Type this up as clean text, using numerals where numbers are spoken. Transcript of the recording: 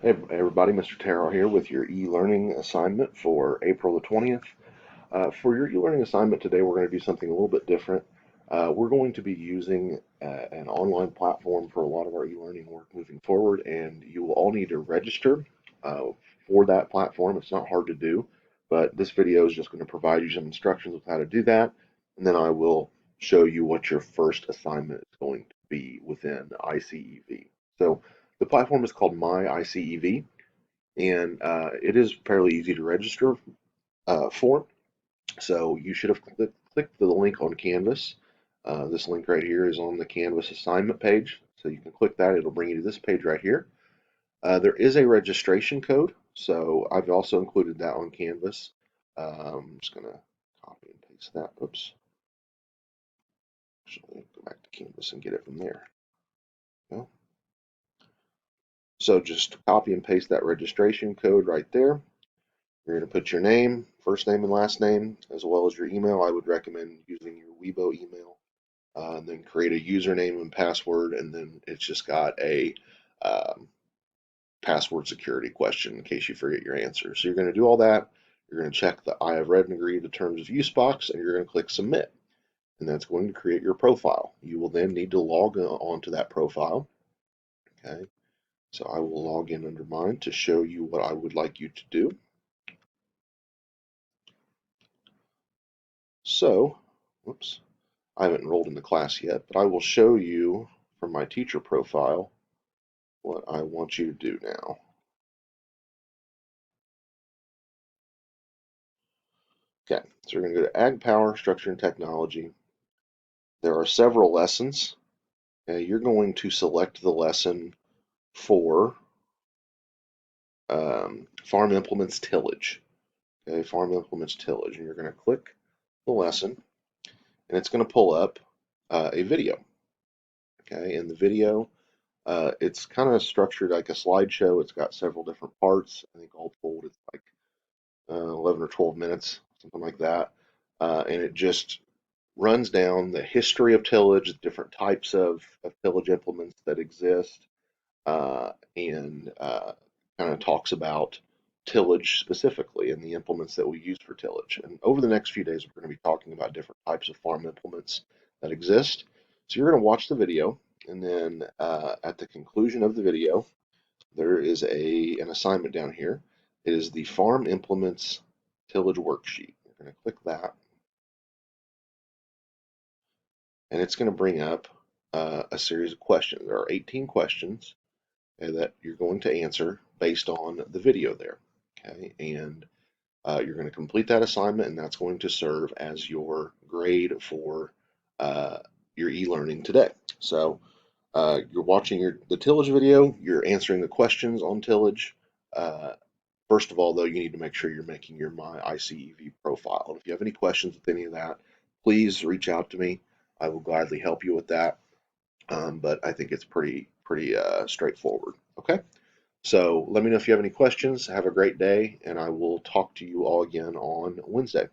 Hey everybody, Mr. Terrell here with your e-learning assignment for April the 20th. For your e-learning assignment today, we're going to do something a little bit different. We're going to be using an online platform for a lot of our e-learning work moving forward, and you will all need to register uh, for that platform. It's not hard to do, but this video is just going to provide you some instructions of how to do that, and then I will show you what your first assignment is going to be within ICEV. So the platform is called My ICEV, and it is fairly easy to register for. So you should have clicked the link on Canvas. This link right here is on the Canvas assignment page. So you can click that. It'll bring you to this page right here. There is a registration code. So I've also included that on Canvas. I'm just going to copy and paste that. Oops. Actually, go back to Canvas and get it from there. Yeah. So just copy and paste that registration code right there. You're going to put your name, first name and last name, as well as your email. I would recommend using your Weibo email. And then create a username and password, and then it's just got a um, password security question in case you forget your answer. So you're going to do all that. You're going to check the I have read and agreed to terms of use box, and you're going to click submit. And that's going to create your profile. You will then need to log on to that profile. Okay. So I will log in under mine to show you what I would like you to do. So, whoops. I haven't enrolled in the class yet, but I will show you from my teacher profile what I want you to do now. Okay, so we're going to go to Ag Power, Structure and Technology. There are several lessons. You're going to select the lesson for Farm Implements Tillage. Okay, Farm Implements Tillage, and you're going to click the lesson, and it's going to pull up a video. Okay, in the video, it's kind of structured like a slideshow. It's got several different parts. I think all told, it's like 11 or 12 minutes, something like that. And it just runs down the history of tillage, the different types of tillage implements that exist, and kind of talks about tillage specifically and the implements that we use for tillage. And over the next few days, we're going to be talking about different types of farm implements that exist. So you're going to watch the video, and then at the conclusion of the video, there is an assignment down here. It is the Farm Implements Tillage Worksheet. We're going to click that, and it's going to bring up a series of questions. There are 18 questions that you're going to answer based on the video there. Okay, and you're going to complete that assignment, and that's going to serve as your grade for your e-learning today. So you're watching the tillage video, you're answering the questions on tillage. Uh, First of all, though, you need to make sure you're making your My ICEV profile. And if you have any questions with any of that, please reach out to me. I will gladly help you with that. But I think it's pretty straightforward. Okay. So let me know if you have any questions. Have a great day, and I will talk to you all again on Wednesday.